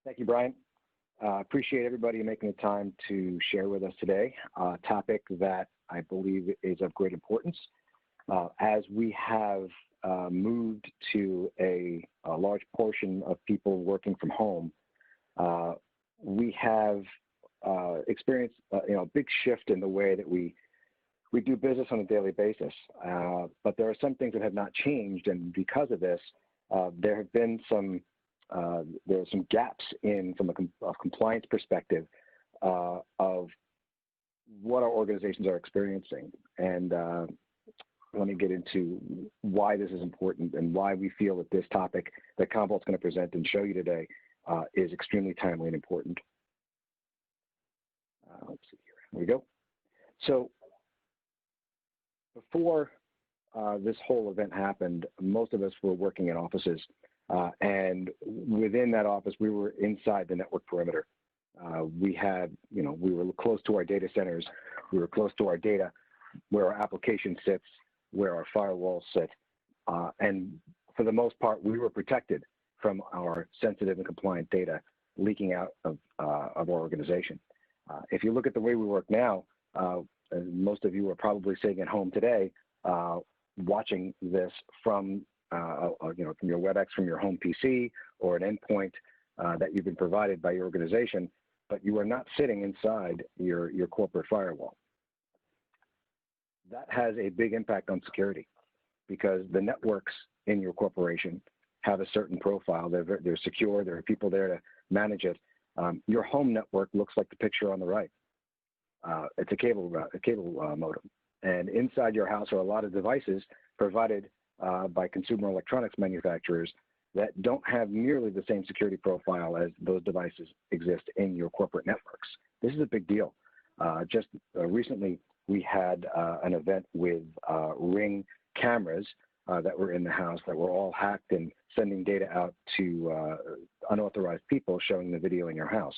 Thank you, Brian. Appreciate everybody making the time to share with us today, a topic that I believe is of great importance. As we have moved to a large portion of people working from home, we have experienced a big shift in the way that we do business on a daily basis. But there are some things that have not changed, and because of this, there have been some gaps from a compliance perspective of what our organizations are experiencing. And let me get into why this is important and why we feel that this topic that Commvault's going to present and show you today is extremely timely and important. Let's see here. Here we go. So before this whole event happened, most of us were working in offices. And within that office, we were inside the network perimeter. We were close to our data centers. We were close to our data, where our application sits, where our firewalls sit. And for the most part, we were protected from our sensitive and compliant data leaking out of our organization. If you look at the way we work now, most of you are probably sitting at home today watching this from your WebEx, from your home PC, or an endpoint that you've been provided by your organization, but you are not sitting inside your corporate firewall. That has a big impact on security because the networks in your corporation have a certain profile. They're secure. There are people there to manage it. Your home network looks like the picture on the right. It's a cable modem. And inside your house are a lot of devices provided by consumer electronics manufacturers that don't have nearly the same security profile as those devices exist in your corporate networks. This is a big deal. Just recently, we had an event with Ring cameras that were in the house that were all hacked and sending data out to unauthorized people showing the video in your house.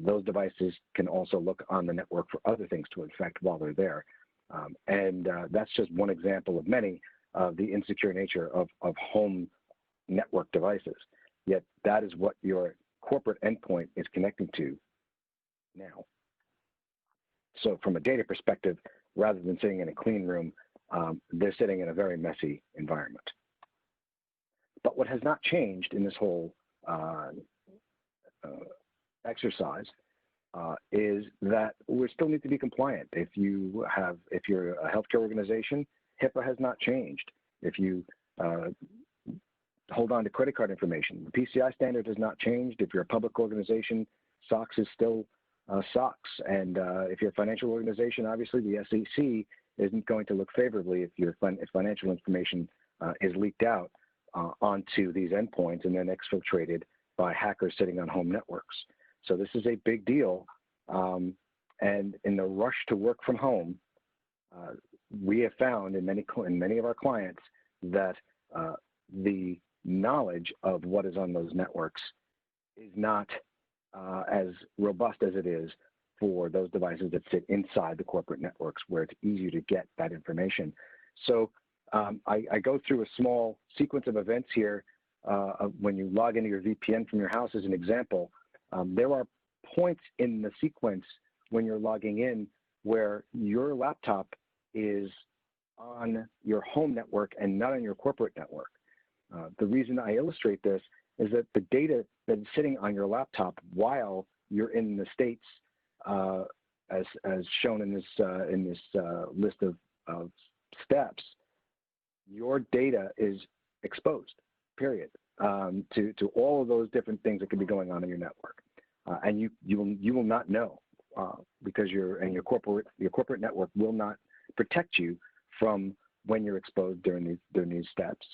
Those devices can also look on the network for other things to infect while they're there. And that's just one example of many of the insecure nature of home network devices. Yet that is what your corporate endpoint is connecting to now. So from a data perspective, rather than sitting in a clean room, they're sitting in a very messy environment. But what has not changed in this whole exercise is that we still need to be compliant. If you're a healthcare organization, HIPAA has not changed. If you hold on to credit card information, the PCI standard has not changed. If you're a public organization, SOX is still SOX. And if you're a financial organization, obviously the SEC isn't going to look favorably if financial information is leaked out onto these endpoints and then exfiltrated by hackers sitting on home networks. So this is a big deal. And in the rush to work from home, we have found in many of our clients that the knowledge of what is on those networks is not as robust as it is for those devices that sit inside the corporate networks where it's easier to get that information. So I go through a small sequence of events here of when you log into your VPN from your house as an example. There are points in the sequence when you're logging in where your laptop is on your home network and not on your corporate network. The reason I illustrate this is that the data that's sitting on your laptop while you're in the States, as shown in this list of steps, your data is exposed, period, to all of those different things that could be going on in your network. And you will not know because your corporate network will not protect you from when you're exposed during these steps.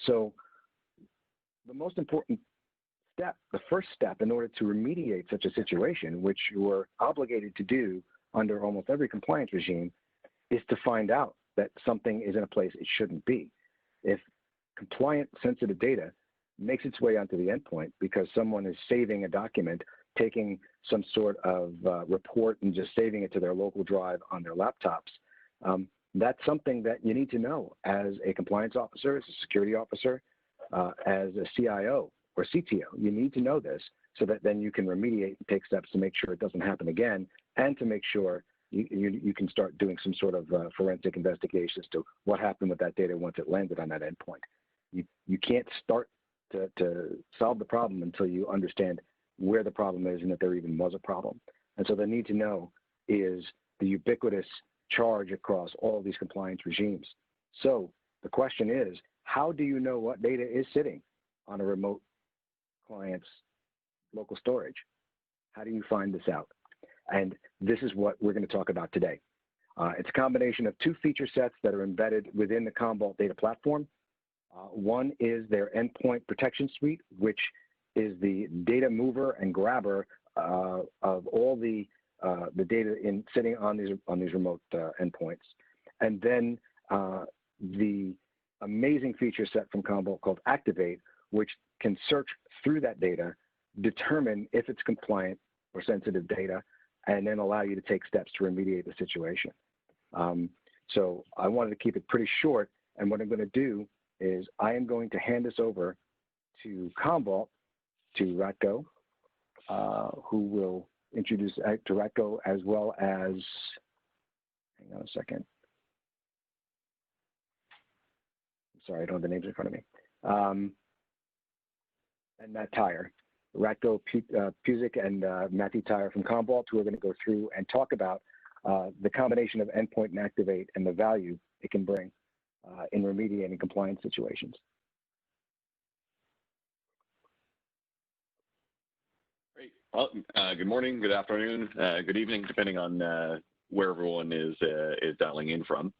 So the most important step, the first step in order to remediate such a situation, which you're obligated to do under almost every compliance regime, is to find out that something is in a place it shouldn't be. If compliant sensitive data makes its way onto the endpoint because someone is saving a document, taking some sort of report and just saving it to their local drive on their laptops, that's something that you need to know as a compliance officer, as a security officer, as a CIO, or CTO. You need to know this so that then you can remediate and take steps to make sure it doesn't happen again, and to make sure you can start doing some sort of forensic investigation as to what happened with that data once it landed on that endpoint. You can't start to solve the problem until you understand where the problem is and that there even was a problem. And so the need to know is the ubiquitous charge across all of these compliance regimes. So the question is, how do you know what data is sitting on a remote client's local storage? How do you find this out? And this is what we're going to talk about today. It's a combination of two feature sets that are embedded within the Commvault data platform. One is their Endpoint Protection Suite, which is the data mover and grabber of all the data sitting on these remote endpoints. And then the amazing feature set from Commvault called Activate, which can search through that data, determine if it's compliant or sensitive data, and then allow you to take steps to remediate the situation. So I wanted to keep it pretty short, and what I'm going to do is I am going to hand this over to Commvault, to Ratko, who will introduce to Ratko, as well as, hang on a second. I'm sorry, I don't have the names in front of me. And Matt Tyre. Ratko Puzik and Matthew Tyre from Commvault, who are going to go through and talk about the combination of Endpoint and Activate and the value it can bring in remediating compliance situations. Great. Well, good morning, good afternoon, good evening, depending on where everyone is dialing in from.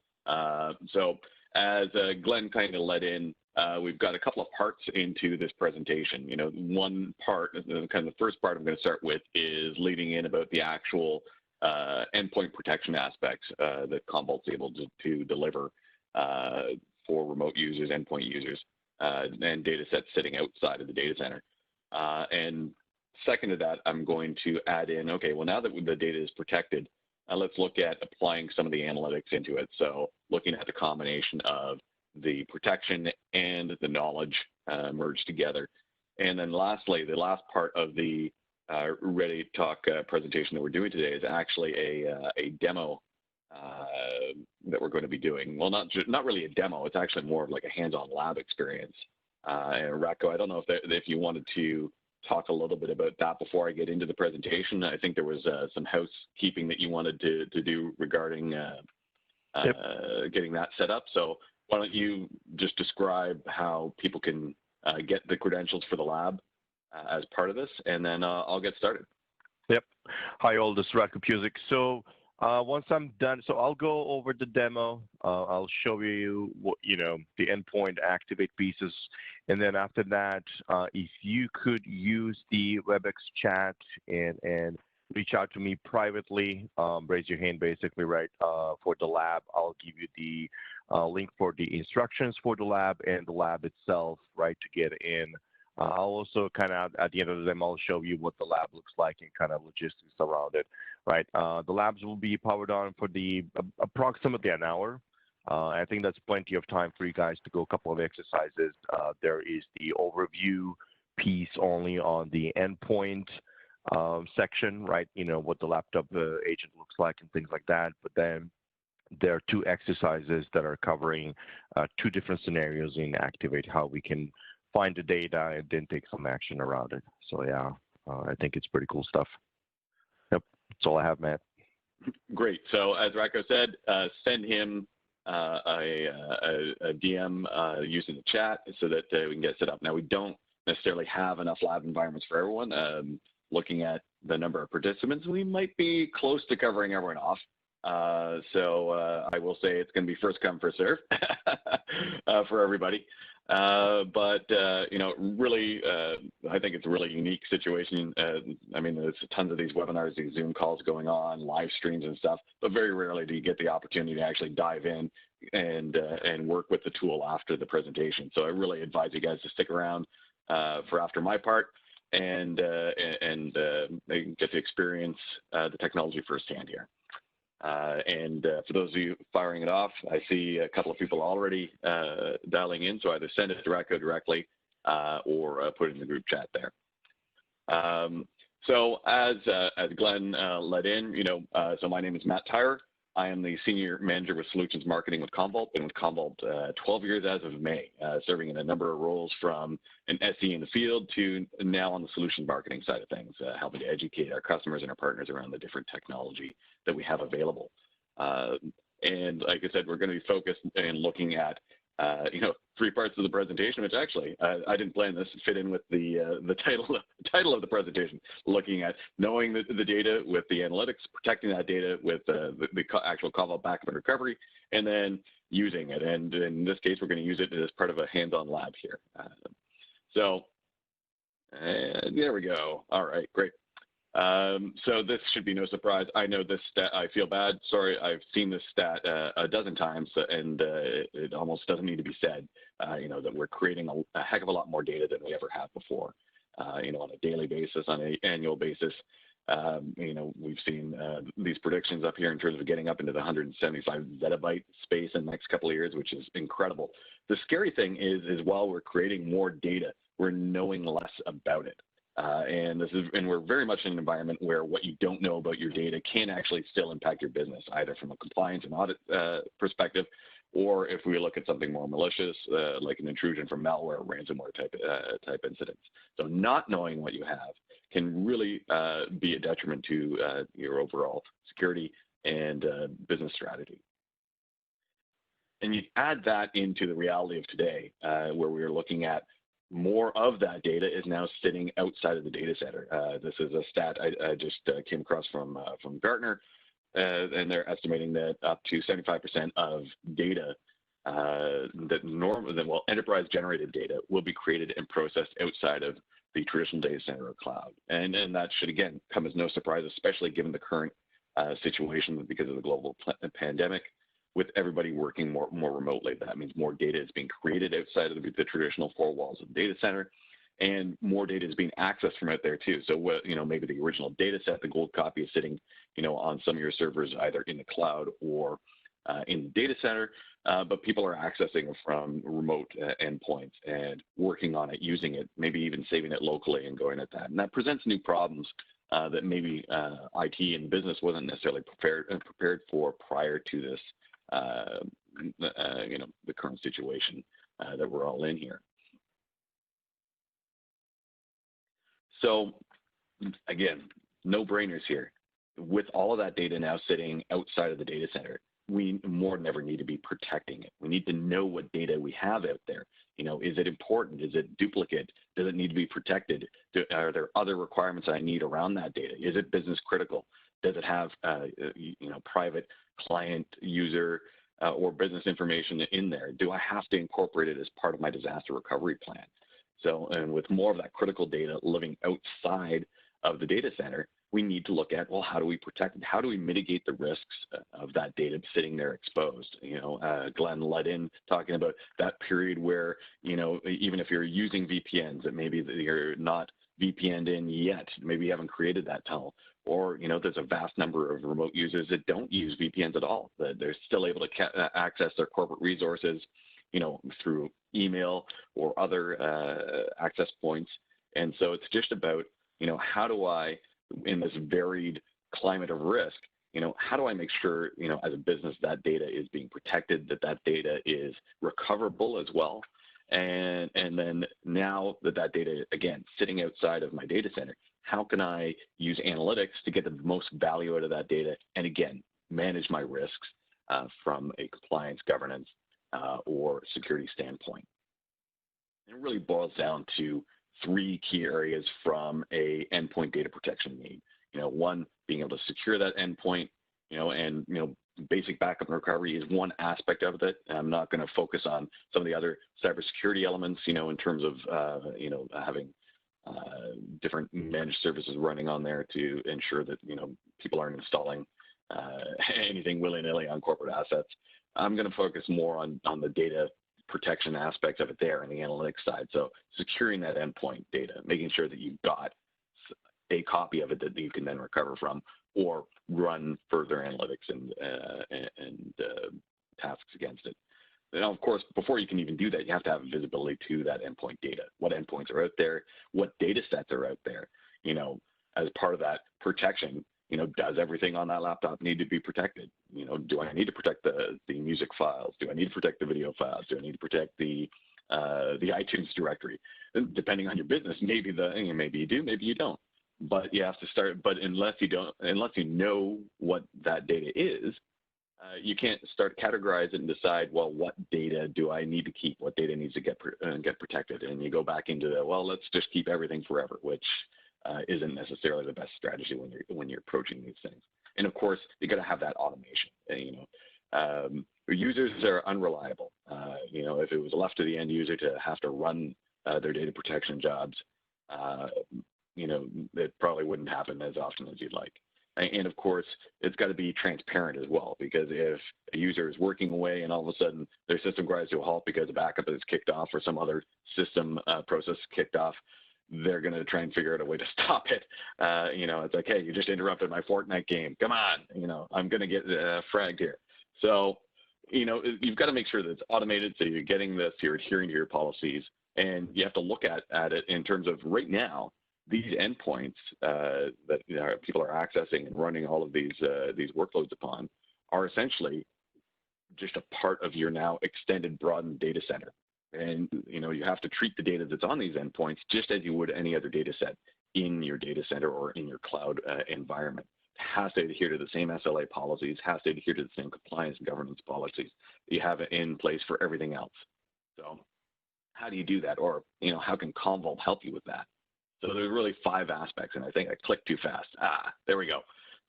So as Glenn kind of led in, we've got a couple of parts into this presentation. You know, one part, kind of the first part I'm going to start with is leading in about the actual endpoint protection aspects that Commvault's able to deliver for remote users, endpoint users, and data sets sitting outside of the data center. And second to that, I'm going to add in, okay, well, now that the data is protected, let's look at applying some of the analytics into it. So looking at the combination of the protection and the knowledge merged together. And then lastly, the last part of the Ready to Talk presentation that we're doing today is actually a demo that we're going to be doing. Well, not really a demo, it's actually more of like a hands-on lab experience. And Ratko, I don't know if you wanted to talk a little bit about that before I get into the presentation. I think there was some housekeeping that you wanted to do regarding getting that set up. So why don't you just describe how people can get the credentials for the lab as part of this, and then I'll get started. Yep. Hi all, this is Ratko Puzik. So once I'm done, so I'll go over the demo. I'll show you what, the endpoint activate pieces. And then after that, if you could use the WebEx chat and reach out to me privately, raise your hand basically, right, for the lab. I'll give you the link for the instructions for the lab and the lab itself, right, to get in. I'll also kind of, at the end of the demo, I'll show you what the lab looks like and kind of logistics around it, right? The labs will be powered on for approximately an hour. I think that's plenty of time for you guys to go a couple of exercises. There is the overview piece only on the endpoint section, right? What the laptop agent looks like and things like that. But then there are two exercises that are covering two different scenarios in Activate, how we can find the data and then take some action around it. So yeah, I think it's pretty cool stuff. Yep, that's all I have, Matt. Great. So as Ratko said, send him a DM using the chat so that we can get set up. Now, we don't necessarily have enough lab environments for everyone. Looking at the number of participants, we might be close to covering everyone off. So I will say it's going to be first come, first serve for everybody. But really, I think it's a really unique situation. I mean, there's tons of these webinars, these Zoom calls going on, live streams and stuff, but very rarely do you get the opportunity to actually dive in and work with the tool after the presentation. So I really advise you guys to stick around for after my part and get to experience the technology firsthand here. For those of you firing it off, I see a couple of people already dialing in, so either send it to Ratko directly or put it in the group chat there. So as Glenn led in, so my name is Matt Tyrer. I am the Senior Manager with Solutions Marketing with Commvault. Been with Commvault 12 years as of May, serving in a number of roles from an SE in the field to now on the solution marketing side of things, helping to educate our customers and our partners around the different technology that we have available. And like I said, we're going to be focused and looking at three parts of the presentation, which actually I didn't plan this to fit in with the title of the presentation. Looking at knowing the data with the analytics, protecting that data with the actual Commvault backup and recovery, and then using it. And in this case, we're going to use it as part of a hands-on lab here. There we go. All right, great. So this should be no surprise. I know this stat. I feel bad. Sorry, I've seen this stat a dozen times, and it almost doesn't need to be said. That we're creating a heck of a lot more data than we ever have before. On a daily basis, on an annual basis. We've seen these predictions up here in terms of getting up into the 175 zettabyte space in the next couple of years, which is incredible. The scary thing is while we're creating more data, we're knowing less about it. And we're very much in an environment where what you don't know about your data can actually still impact your business, either from a compliance and audit perspective, or if we look at something more malicious, like an intrusion from malware or ransomware type incidents. So not knowing what you have can really be a detriment to your overall security and business strategy. And you add that into the reality of today, where we are looking at more of that data is now sitting outside of the data center. This is a stat I just came across from Gartner, and they're estimating that up to 75% of data enterprise generated data will be created and processed outside of the traditional data center or cloud. And that should, again, come as no surprise, especially given the current situation because of the global pandemic, with everybody working more remotely. That means more data is being created outside of the traditional four walls of the data center, and more data is being accessed from out there too. So maybe the original data set, the gold copy, is sitting on some of your servers either in the cloud or in the data center, but people are accessing it from remote endpoints and working on it, using it, maybe even saving it locally and going at that. And that presents new problems that maybe IT and business wasn't necessarily prepared for prior to this. The current situation that we're all in here. So again, no brainers here. With all of that data now sitting outside of the data center, we more than ever need to be protecting it. We need to know what data we have out there. Is it important? Is it duplicate? Does it need to be protected? Are there other requirements I need around that data? Is it business critical? Does it have private client user or business information in there? Do I have to incorporate it as part of my disaster recovery plan? So, and with more of that critical data living outside of the data center, we need to look at, well, how do we protect it? How do we mitigate the risks of that data sitting there exposed? Glenn led in talking about that period where, even if you're using VPNs, that maybe you're not VPN'd in yet, maybe you haven't created that tunnel, or there's a vast number of remote users that don't use VPNs at all, that they're still able to access their corporate resources, through email or other access points. And so it's just about, how do I, in this varied climate of risk, how do I make sure, as a business, that data is being protected, that data is recoverable as well. And then now that data, again, sitting outside of my data center, how can I use analytics to get the most value out of that data? And again, manage my risks from a compliance, governance, or security standpoint. And it really boils down to three key areas from a endpoint data protection need. One, being able to secure that endpoint, and basic backup and recovery is one aspect of it. I'm not going to focus on some of the other cybersecurity elements, in terms of having different managed services running on there to ensure that people aren't installing anything willy-nilly on corporate assets. I'm going to focus more on the data protection aspects of it there and the analytics side. So securing that endpoint data, making sure that you've got a copy of it that you can then recover from, or run further analytics and tasks against it. Now, of course, before you can even do that, you have to have visibility to that endpoint data. What endpoints are out there? What data sets are out there? You know, as part of that protection, you know, does everything on that laptop need to be protected? You know, do I need to protect the music files? Do I need to protect the video files? Do I need to protect the iTunes directory? And depending on your business, maybe you do, maybe you don't. But you have to start. But unless you know what that data is, you can't start categorize it and decide, well, what data do I need to keep? What data needs to get protected? And you go back into the, well, let's just keep everything forever, which isn't necessarily the best strategy when you're approaching these things. And of course, you got to have that automation. You know, users are unreliable. You know, if it was left to the end user to have to run their data protection jobs, you know, it probably wouldn't happen as often as you'd like. And of course, it's got to be transparent as well, because if a user is working away and all of a sudden their system grinds to a halt because a backup is kicked off or some other system process kicked off, they're going to try and figure out a way to stop it. You know, it's like, hey, you just interrupted my Fortnite game. Come on, you know, I'm going to get fragged here. So, you know, you've got to make sure that it's automated, so you're getting this, you're adhering to your policies, and you have to look at it in terms of right now, these endpoints that people are accessing and running all of these workloads upon are essentially just a part of your now extended broadened data center. And you know, you have to treat the data that's on these endpoints just as you would any other data set in your data center or in your cloud environment. It has to adhere to the same SLA policies, has to adhere to the same compliance and governance policies that you have in place for everything else. So how do you do that? Or, you know, how can Commvault help you with that? So there's really 5 aspects, and I think I clicked too fast. There we go.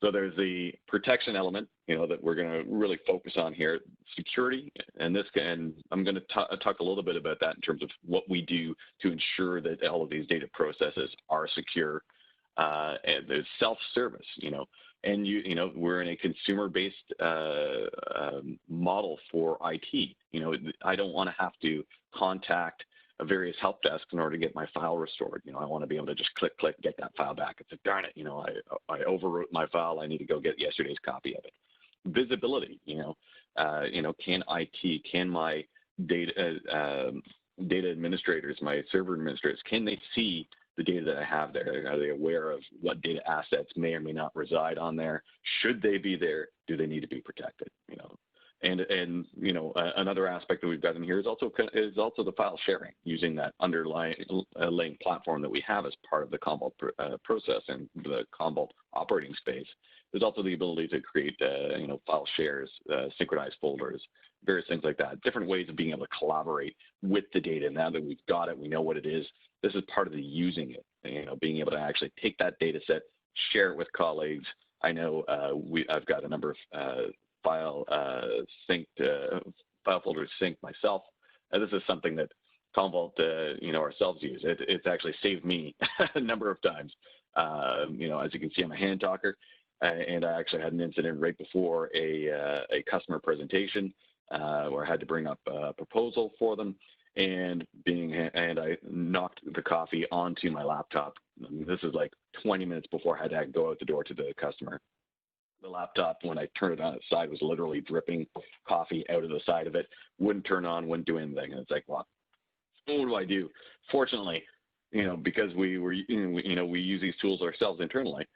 So there's the protection element, you know, that we're going to really focus on here. Security, and I'm going to talk a little bit about that in terms of what we do to ensure that all of these data processes are secure. And there's self-service, you know, and you know, we're in a consumer-based model for IT. You know, I don't want to have to contact a various help desk in order to get my file restored. You know, I want to be able to just click, get that file back. It's like, darn it, you know, I overwrote my file. I need to go get yesterday's copy of it. Visibility, you know, can my data administrators, my server administrators, can they see the data that I have there? Are they aware of what data assets may or may not reside on there? Should they be there? Do they need to be protected? You know, and you know, another aspect that we've got in here is also the file sharing, using that underlying platform that we have as part of the Commvault process and the Commvault operating space. There's also the ability to create you know, file shares, synchronized folders, various things like that. Different ways of being able to collaborate with the data. Now that we've got it, we know what it is. This is part of the using it. You know, being able to actually take that data set, share it with colleagues. I know I've got a number of file folders synced myself. This is something that Commvault, you know, ourselves use. It's actually saved me a number of times. You know, as you can see, I'm a hand talker, and I actually had an incident right before a customer presentation where I had to bring up a proposal for them, and I knocked the coffee onto my laptop. This is like 20 minutes before I had to go out the door to the customer. The laptop, when I turned it on its side, was literally dripping coffee out of the side of it. Wouldn't turn on, wouldn't do anything. And it's like, well, what do I do? Fortunately, you know, because we use these tools ourselves internally,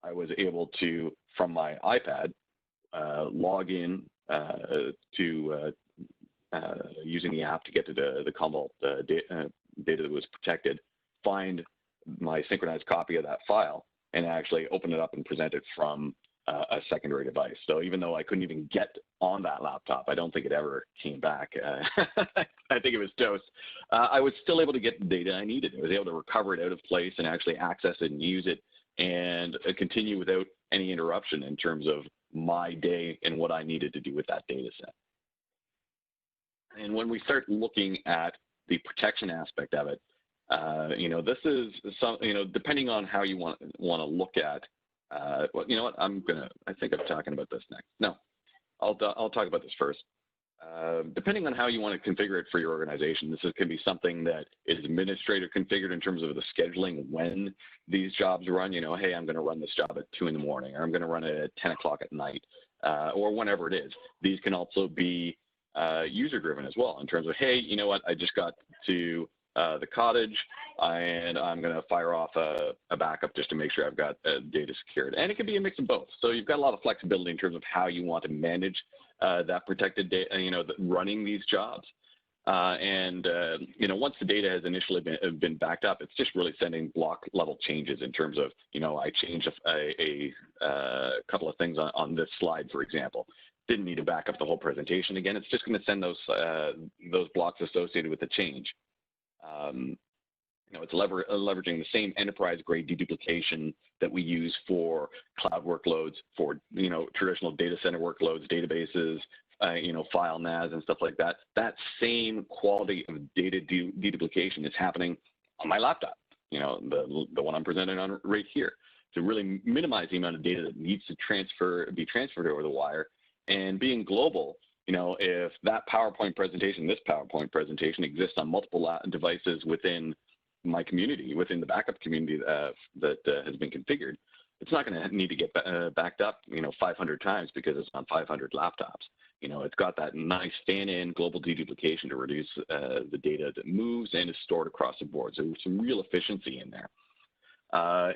I was able to, from my iPad, log in to using the app to get to the Commvault data that was protected, find my synchronized copy of that file, and actually open it up and present it from a secondary device. So even though I couldn't even get on that laptop, I don't think it ever came back. I think it was toast. I was still able to get the data I needed. I was able to recover it out of place and actually access it and use it and continue without any interruption in terms of my day and what I needed to do with that data set. And when we start looking at the protection aspect of it, you know, this is some, you know, depending on how you want to look at. Well, you know what? I think I'm talking about this next. No, I'll talk about this first. Depending on how you want to configure it for your organization, this can be something that is administrator configured in terms of the scheduling when these jobs run. You know, hey, I'm going to run this job at 2 in the morning, or I'm going to run it at 10 o'clock at night, or whenever it is. These can also be user-driven as well in terms of, hey, you know what, I just got to the cottage and I'm going to fire off a backup just to make sure I've got data secured. And it can be a mix of both. So you've got a lot of flexibility in terms of how you want to manage that protected data, running these jobs. Once the data has initially been backed up, it's just really sending block level changes in terms of, I changed a couple of things on this slide, for example. Didn't need to back up the whole presentation again. It's just going to send those blocks associated with the change. It's leveraging the same enterprise-grade deduplication that we use for cloud workloads, for traditional data center workloads, databases, file NAS and stuff like that. That same quality of data deduplication is happening on my laptop, the one I'm presenting on right here, to really minimize the amount of data that needs to be transferred over the wire. And being global, if that PowerPoint presentation, this PowerPoint presentation exists on multiple devices within my community, within the backup community that has been configured, it's not going to need to get backed up, 500 times because it's on 500 laptops. It's got that nice fan-in global deduplication to reduce the data that moves and is stored across the board. So there's some real efficiency in there.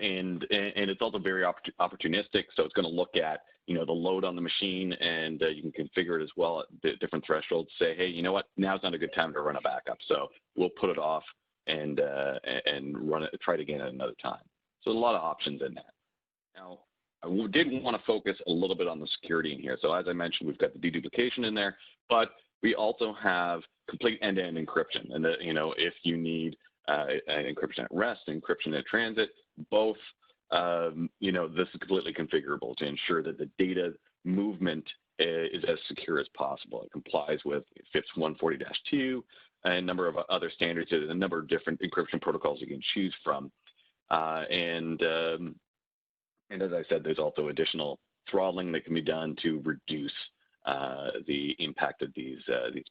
And it's also very opportunistic. So it's going to look at, the load on the machine, and you can configure it as well at different thresholds. Say, hey, you know what? Now's not a good time to run a backup. So we'll put it off and run it, try it again at another time. So a lot of options in there. Now, I did want to focus a little bit on the security in here. So as I mentioned, we've got the deduplication in there, but we also have complete end-to-end encryption. And if you need encryption at rest, encryption at transit, both, this is completely configurable to ensure that the data movement is as secure as possible. It complies with FIPS 140-2 and a number of other standards. There's a number of different encryption protocols you can choose from. And as I said, there's also additional throttling that can be done to reduce the impact of these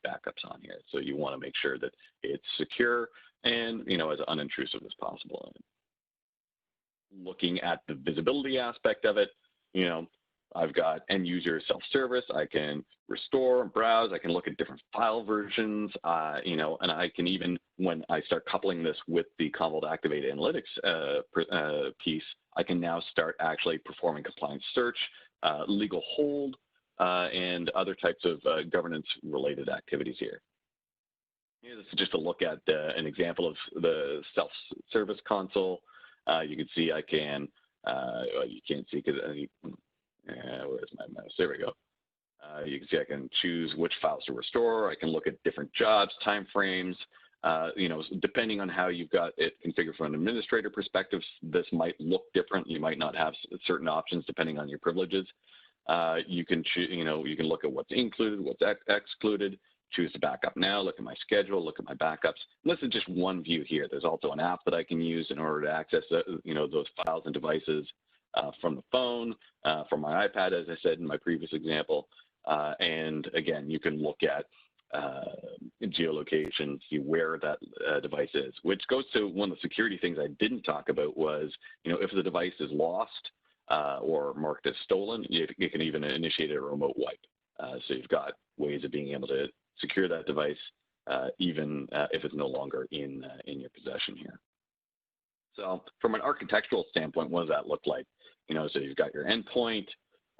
backups on here. So you want to make sure that it's secure and as unintrusive as possible. Looking at the visibility aspect of it, I've got end user self-service. I can restore, browse. I can look at different file versions. And I can even, when I start coupling this with the Commvault Activate analytics piece, I can now start actually performing compliance search, legal hold, and other types of governance-related activities here. This is just a look at an example of the self-service console. You can see I can, you can't see because, where's my mouse? There we go. You can see I can choose which files to restore. I can look at different jobs, time frames. Depending on how you've got it configured from an administrator perspective, this might look different. You might not have certain options depending on your privileges. You can you can look at what's included, what's excluded, choose to back up now, look at my schedule, look at my backups. And this is just one view here. There's also an app that I can use in order to access those files and devices from the phone, from my iPad, as I said in my previous example. And again, you can look at geolocation, see where that device is, which goes to one of the security things I didn't talk about was, if the device is lost or marked as stolen, you can even initiate a remote wipe. So you've got ways of being able to secure that device even if it's no longer in your possession here. So from an architectural standpoint, what does that look like? So you've got your endpoint,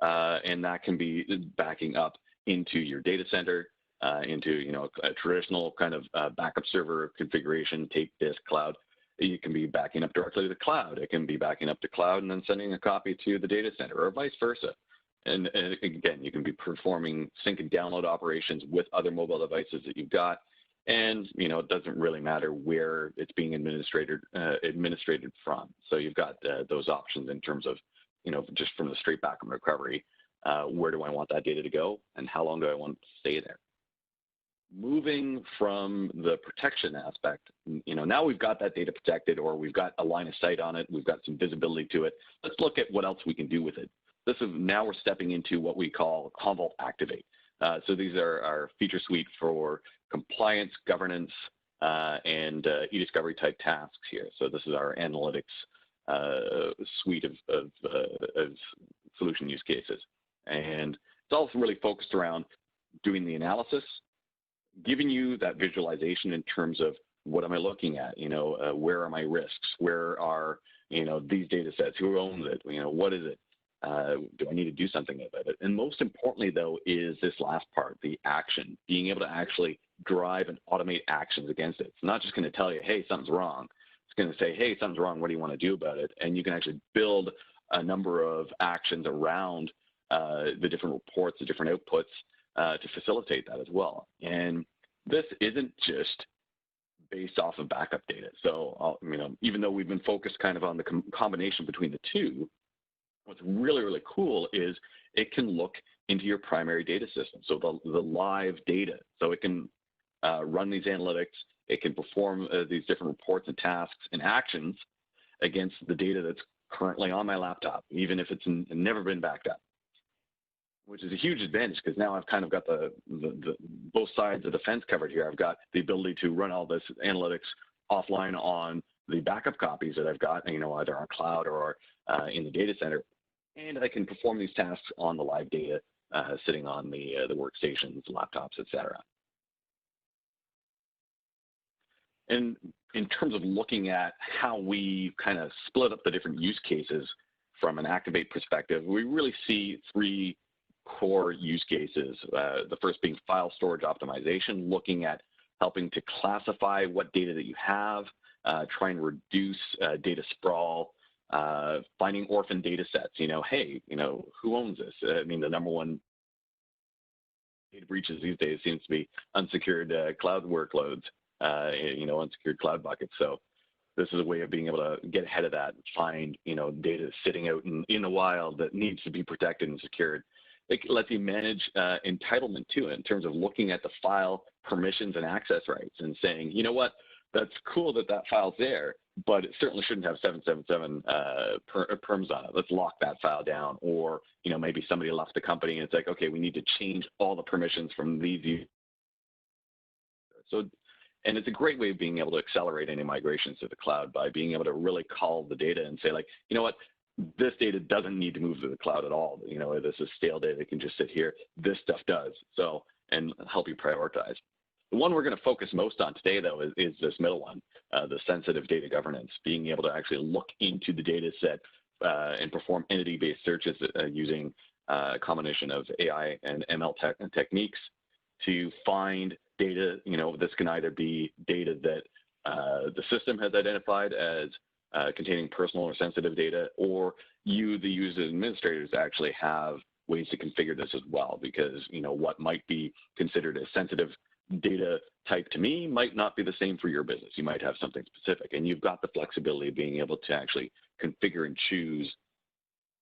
and that can be backing up into your data center, into a traditional kind of backup server configuration, tape, disk, cloud. You can be backing up directly to the cloud. It can be backing up to cloud and then sending a copy to the data center, or vice versa. And again, you can be performing sync and download operations with other mobile devices that you've got. And, it doesn't really matter where it's being administrated from. So you've got those options in terms of, just from the straight backup recovery, where do I want that data to go and how long do I want it to stay there? Moving from the protection aspect, now we've got that data protected, or we've got a line of sight on it, we've got some visibility to it. Let's look at what else we can do with it. Now we're stepping into what we call Commvault Activate. So these are our feature suite for compliance, governance, and e-discovery type tasks here. So this is our analytics suite of solution use cases. And it's also really focused around doing the analysis, giving you that visualization in terms of what am I looking at? Where are my risks? Where are, these data sets? Who owns it? What is it? Do I need to do something about it? And most importantly, though, is this last part, the action, being able to actually drive and automate actions against it. It's not just going to tell you, hey, something's wrong. It's going to say, hey, something's wrong. What do you want to do about it? And you can actually build a number of actions around the different reports, the different outputs to facilitate that as well. And this isn't just based off of backup data. So, even though we've been focused kind of on the combination between the two, what's really, really cool is it can look into your primary data system, so the live data. So it can run these analytics, it can perform these different reports and tasks and actions against the data that's currently on my laptop, even if it's never been backed up, which is a huge advantage because now I've kind of got the both sides of the fence covered here. I've got the ability to run all this analytics offline on the backup copies that I've got, either on cloud or in the data center, and I can perform these tasks on the live data sitting on the workstations, laptops, etc. And in terms of looking at how we kind of split up the different use cases from an Activate perspective, we really see three core use cases. The first being file storage optimization, looking at helping to classify what data that you have, try and reduce data sprawl, finding orphan data sets. Hey, who owns this? The number one data breaches these days seems to be unsecured cloud workloads, unsecured cloud buckets. So this is a way of being able to get ahead of that and find, data sitting out in the wild that needs to be protected and secured. It lets you manage entitlement too, in terms of looking at the file permissions and access rights and saying, you know what, that's cool that file's there, but it certainly shouldn't have 777 perms on it. Let's lock that file down. Or, maybe somebody left the company and it's like, okay, we need to change all the permissions from these users. So, and it's a great way of being able to accelerate any migrations to the cloud by being able to really call the data and say, like, you know what, this data doesn't need to move to the cloud at all. This is stale data that can just sit here. This stuff does. So, and help you prioritize. The one we're going to focus most on today, though, is this middle one, the sensitive data governance, being able to actually look into the data set and perform entity-based searches using a combination of AI and ML techniques to find data. This can either be data that the system has identified as containing personal or sensitive data, or you, the user administrators, actually have ways to configure this as well, because what might be considered as sensitive data type to me might not be the same for your business. You might have something specific, and you've got the flexibility of being able to actually configure and choose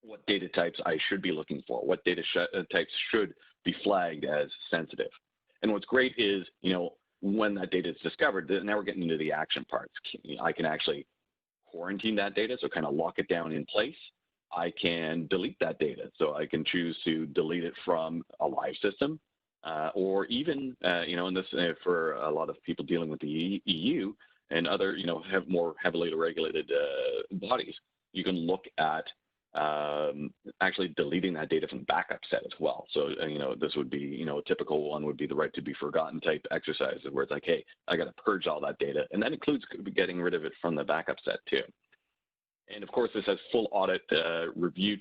what data types I should be looking for, what data types should be flagged as sensitive. And what's great is, when that data is discovered, now we're getting into the action parts. I can actually quarantine that data, so kind of lock it down in place. I can delete that data, so I can choose to delete it from a live system, or even, and this for a lot of people dealing with the EU and other, have more heavily regulated bodies, you can look at actually deleting that data from the backup set as well. So, this would be, a typical one would be the right to be forgotten type exercise, where it's like, hey, I got to purge all that data. And that includes getting rid of it from the backup set too. And of course, this has full audit review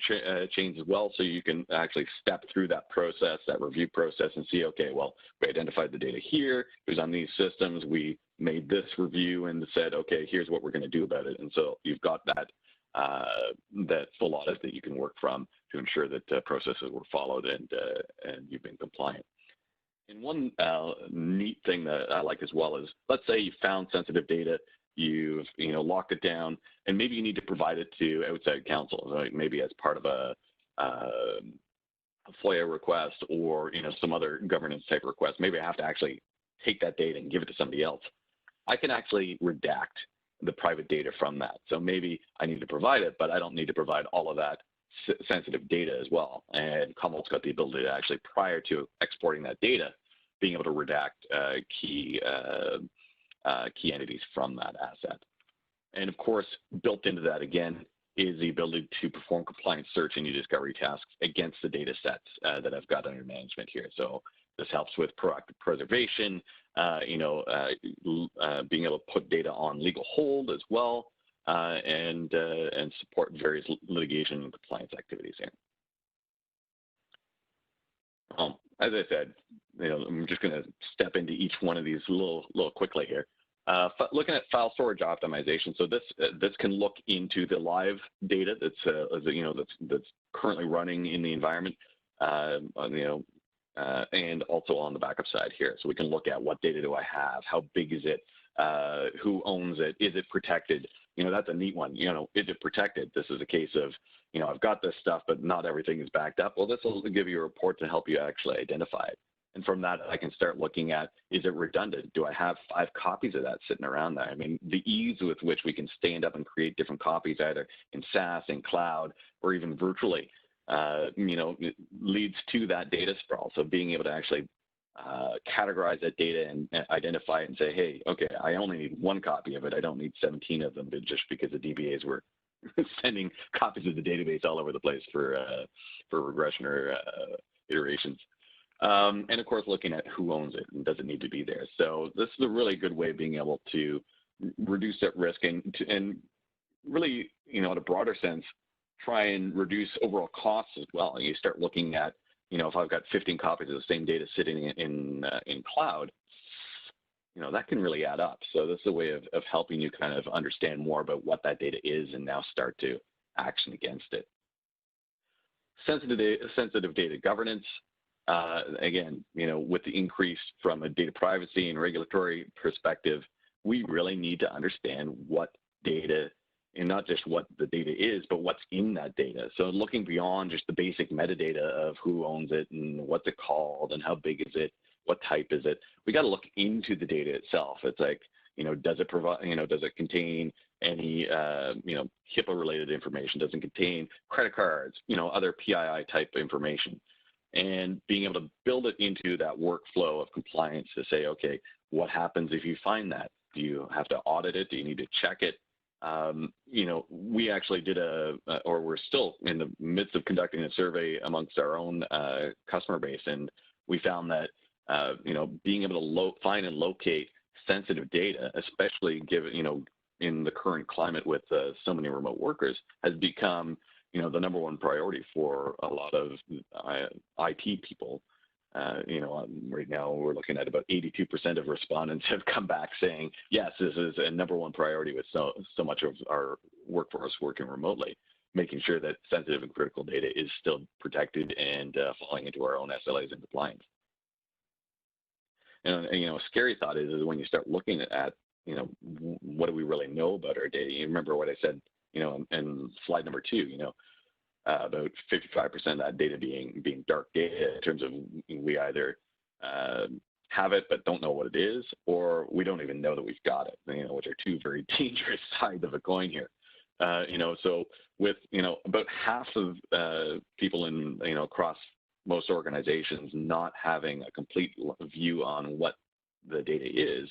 chains as well. So you can actually step through that process, that review process, and see, okay, well, we identified the data here, it was on these systems, we made this review and said, okay, here's what we're going to do about it. And so you've got that that full audit that you can work from to ensure that processes were followed and you've been compliant. And one neat thing that I like as well is, let's say you found sensitive data, you've locked it down, and maybe you need to provide it to outside counsel, like maybe as part of a FOIA request or some other governance type request. Maybe I have to actually take that data and give it to somebody else. I can actually redact the private data from that. So maybe I need to provide it, but I don't need to provide all of that sensitive data as well. And Commvault's got the ability to actually, prior to exporting that data, being able to redact key entities from that asset. And of course, built into that again is the ability to perform compliance search and new discovery tasks against the data sets that I've got under management here. So This helps with proactive preservation, being able to put data on legal hold as well, and support various litigation and compliance activities here. As I said, I'm just going to step into each one of these a little quickly here. Looking at file storage optimization, so this can look into the live data that's currently running in the environment, and also on the backup side here. So we can look at what data do I have, how big is it, who owns it, is it protected? That's a neat one. Is it protected? This is a case of, I've got this stuff, but not everything is backed up. Well, this will give you a report to help you actually identify it. And from that, I can start looking at, is it redundant? Do I have 5 copies of that sitting around there? I mean, the ease with which we can stand up and create different copies, either in SaaS, in cloud, or even virtually, it leads to that data sprawl. So being able to actually categorize that data and identify it and say, hey, okay, I only need 1 copy of it. I don't need 17 of them, just because the DBAs were sending copies of the database all over the place for regression or iterations. And of course, looking at who owns it and does it need to be there. So this is a really good way of being able to reduce that risk and really, in a broader sense, try and reduce overall costs as well. You start looking at, if I've got 15 copies of the same data sitting in cloud, that can really add up. So this is a way of helping you kind of understand more about what that data is and now start to action against it. Sensitive data governance. Again, with the increase from a data privacy and regulatory perspective, we really need to understand what data, and not just what the data is, but what's in that data. So looking beyond just the basic metadata of who owns it and what's it called and how big is it, what type is it, we got to look into the data itself. It's like, does it provide, does it contain any, HIPAA-related information? Does it contain credit cards, other PII type information? And being able to build it into that workflow of compliance to say, okay, what happens if you find that? Do you have to audit it? Do you need to check it? We actually did or we're still in the midst of conducting a survey amongst our own customer base, and we found that, being able to find and locate sensitive data, especially given, in the current climate with so many remote workers, has become, the #1 priority for a lot of IT people. Right now we're looking at about 82% of respondents have come back saying, yes, this is a #1 priority with so much of our workforce working remotely, making sure that sensitive and critical data is still protected and falling into our own SLAs and compliance. And a scary thought is when you start looking at, what do we really know about our data? You remember what I said, in slide number 2, about 55% of that data being dark data, in terms of we either have it but don't know what it is, or we don't even know that we've got it, which are 2 very dangerous sides of a coin here. So with, about half of people in, across most organizations not having a complete view on what the data is,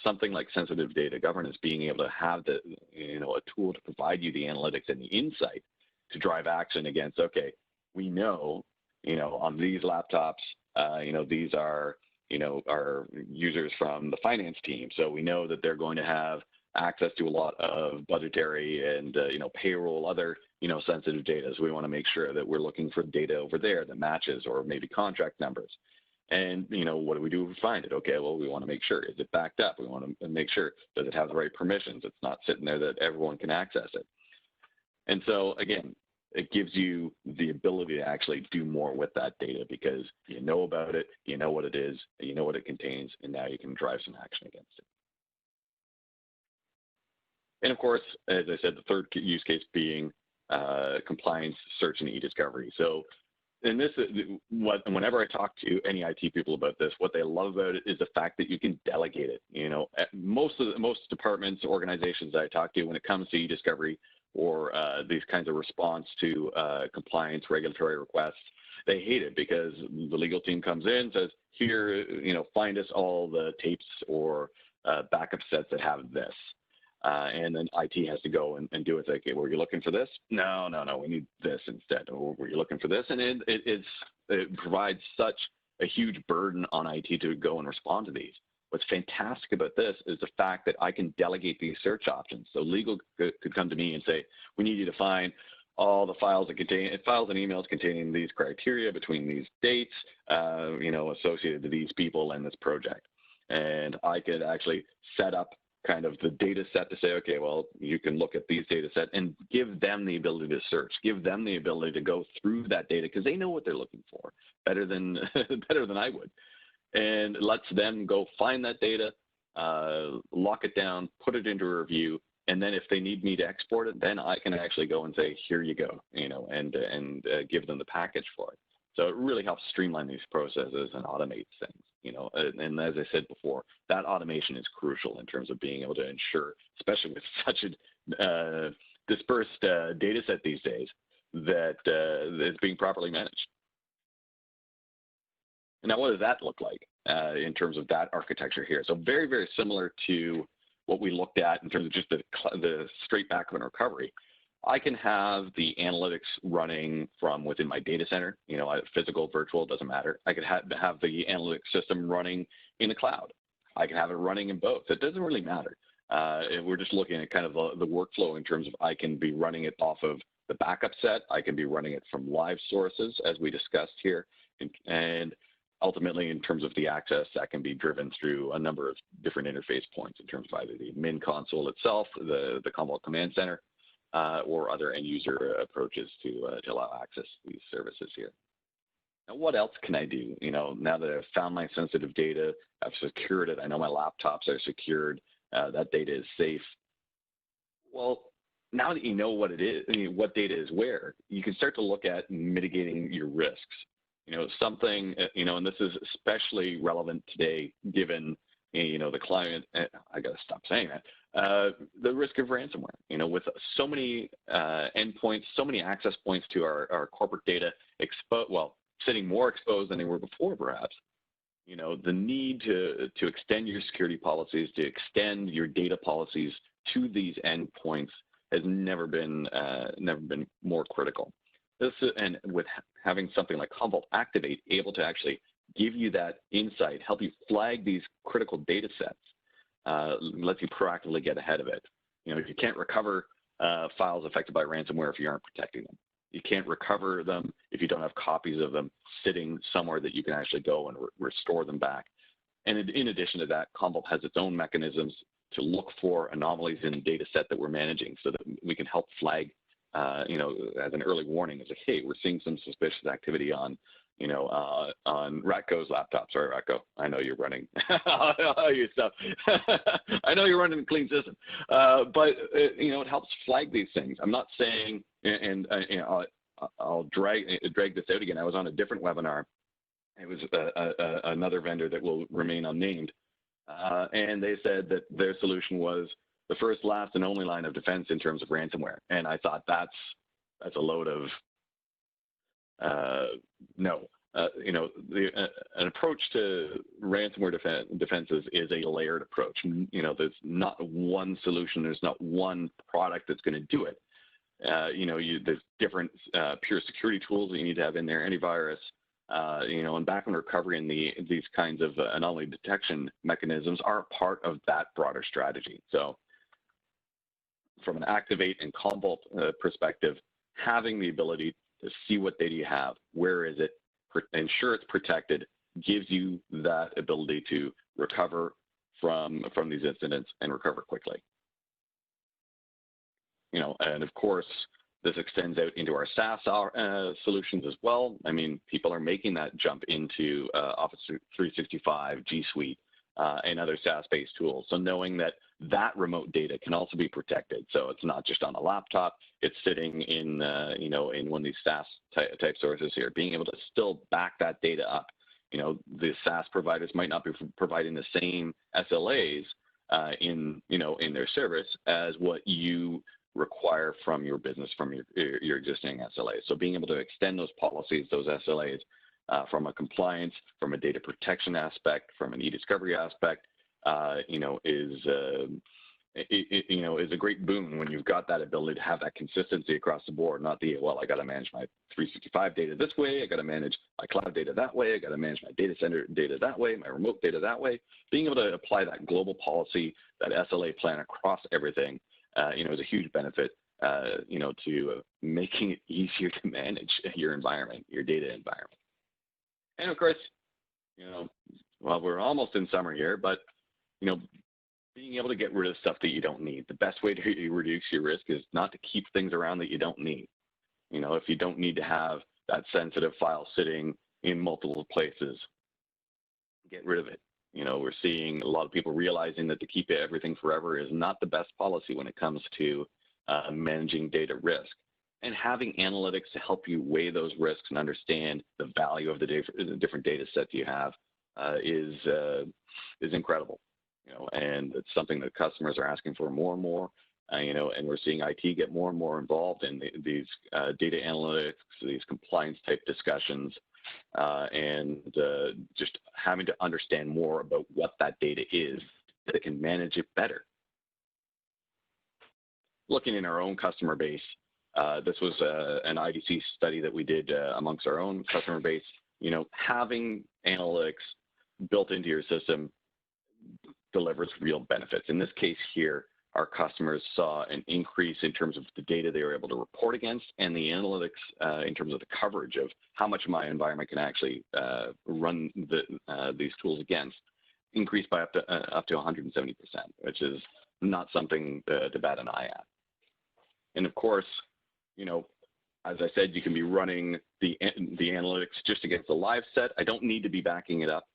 something like sensitive data governance, being able to have a tool to provide you the analytics and the insight to drive action against, okay, we know, on these laptops, these are, our users from the finance team. So we know that they're going to have access to a lot of budgetary and, payroll, other, sensitive data. So we want to make sure that we're looking for data over there that matches, or maybe contract numbers. And, what do we do if we find it? Okay, well, we want to make sure, is it backed up? We want to make sure, does it have the right permissions? It's not sitting there that everyone can access it. And so, again, it gives you the ability to actually do more with that data, because you know about it, you know what it is, you know what it contains, and now you can drive some action against it. And of course, as I said, the third use case being compliance, search, and e-discovery. So, and this is whenever I talk to any IT people about this, what they love about it is the fact that you can delegate it. At most departments, organizations that I talk to, when it comes to e-discovery or these kinds of response to compliance, regulatory requests, they hate it, because the legal team comes in, says, here, find us all the tapes or backup sets that have this. And then IT has to go and do it. Like, okay, were you looking for this? No, we need this instead. Or were you looking for this? And it provides such a huge burden on IT to go and respond to these. What's fantastic about this is the fact that I can delegate these search options. So legal could come to me and say, we need you to find all the files and emails containing these criteria between these dates, associated to these people and this project. And I could actually set up kind of the data set to say, okay, well, you can look at these data set and give them the ability to search, give them the ability to go through that data because they know what they're looking for better than I would. And it lets them go find that data, lock it down, put it into a review, and then if they need me to export it, then I can actually go and say, here you go, and give them the package for it. So it really helps streamline these processes and automate things, and as I said before, that automation is crucial in terms of being able to ensure, especially with such a dispersed data set these days, that it's being properly managed. Now, what does that look like in terms of that architecture here? So very, very similar to what we looked at in terms of just the straight backup and recovery. I can have the analytics running from within my data center, physical, virtual, doesn't matter. I could have the analytics system running in the cloud. I can have it running in both. It doesn't really matter. We're just looking at kind of the workflow in terms of I can be running it off of the backup set. I can be running it from live sources, as we discussed here. And ultimately, in terms of the access, that can be driven through a number of different interface points in terms of either the admin console itself, the Commvault Command Center, or other end-user approaches to allow access to these services here. Now, what else can I do? Now that I've found my sensitive data, I've secured it, I know my laptops are secured, that data is safe. Well, now that you know what it is, what data is where, you can start to look at mitigating your risks. Something, and this is especially relevant today given, the climate, I got to stop saying that, the risk of ransomware, with so many endpoints, so many access points to our corporate data sitting more exposed than they were before, perhaps. The need to extend your security policies, to extend your data policies to these endpoints has never been more critical. And with having something like Commvault Activate able to actually give you that insight, help you flag these critical data sets, lets you proactively get ahead of it. You can't recover files affected by ransomware if you aren't protecting them. You can't recover them if you don't have copies of them sitting somewhere that you can actually go and restore them back. And in addition to that, Commvault has its own mechanisms to look for anomalies in the data set that we're managing so that we can help flag as an early warning, as hey, we're seeing some suspicious activity on Ratco's laptop. Sorry, Ratco, I know you're running your stuff. I know you're running a clean system, but it helps flag these things. I'm not saying, and I'll drag this out again. I was on a different webinar. It was another vendor that will remain unnamed, and they said that their solution was the first, last, and only line of defense in terms of ransomware. And I thought that's a load of no. An approach to ransomware defenses is a layered approach. There's not one solution. There's not one product that's going to do it. There's different pure security tools that you need to have in there, antivirus, and backup and recovery and these kinds of anomaly detection mechanisms are a part of that broader strategy. So from an Activate and Commvault perspective, having the ability to see what data you have, where is it, ensure it's protected, gives you that ability to recover from these incidents and recover quickly. And of course, this extends out into our SaaS solutions as well. I mean, people are making that jump into Office 365, G Suite, and other SaaS-based tools. So knowing that remote data can also be protected. So it's not just on a laptop, it's sitting in, in one of these SaaS type sources here, being able to still back that data up. The SaaS providers might not be providing the same SLAs in their service as what you require from your business, from your existing SLAs. So being able to extend those policies, those SLAs, from a compliance, from a data protection aspect, from an e-discovery aspect, is a great boon when you've got that ability to have that consistency across the board, not the, well, I got to manage my 365 data this way, I got to manage my cloud data that way, I got to manage my data center data that way, my remote data that way. Being able to apply that global policy, that SLA plan across everything, is a huge benefit, to making it easier to manage your environment, your data environment. And of course, well, we're almost in summer here, but, being able to get rid of stuff that you don't need. The best way to reduce your risk is not to keep things around that you don't need. If you don't need to have that sensitive file sitting in multiple places, get rid of it. We're seeing a lot of people realizing that to keep everything forever is not the best policy when it comes to managing data risk. And having analytics to help you weigh those risks and understand the value of the different data sets you have is incredible. And it's something that customers are asking for more and more, and we're seeing IT get more and more involved in these data analytics, these compliance type discussions, and just having to understand more about what that data is so they can manage it better. Looking in our own customer base, this was an IDC study that we did amongst our own customer base. Having analytics built into your system delivers real benefits. In this case here, our customers saw an increase in terms of the data they were able to report against, and the analytics in terms of the coverage of how much of my environment can actually run these tools against, increased by up to 170%, which is not something to bat an eye at. And of course, as I said, you can be running the analytics just against the live set. I don't need to be backing it up.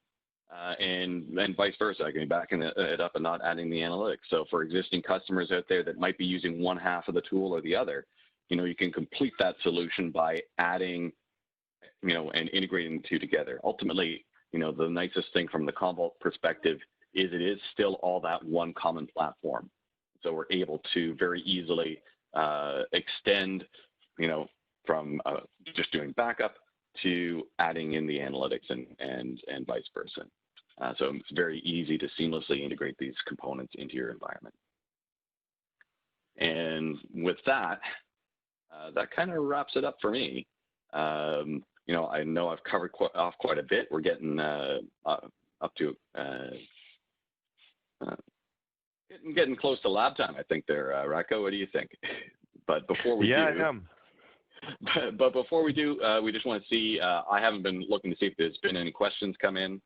And vice versa, I can be backing it up and not adding the analytics. So for existing customers out there that might be using one half of the tool or the other, you can complete that solution by adding, and integrating the two together. Ultimately, the nicest thing from the Commvault perspective is it is still all that one common platform. So we're able to very easily extend, from just doing backup to adding in the analytics and vice versa. So it's very easy to seamlessly integrate these components into your environment. And with that, that kind of wraps it up for me. I know I've covered off quite a bit. We're getting up to getting close to lab time, I think there, Rocco. What do you think? But before we do, I am. But before we do, we just want to see, I haven't been looking to see if there's been any questions come in.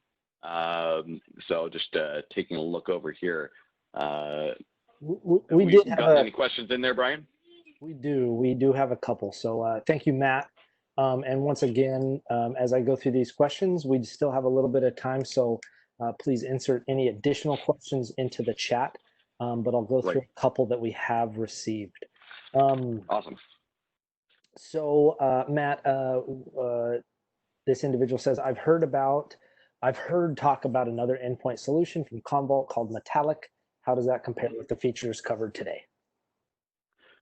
So just taking a look over here. We did have any questions in there, Brian? We do have a couple. So thank you, Matt. And once again, as I go through these questions, we still have a little bit of time. So please insert any additional questions into the chat. But I'll go through a couple that we have received. Awesome. So Matt, this individual says, I've heard talk about another endpoint solution from Commvault called Metallic. How does that compare with the features covered today?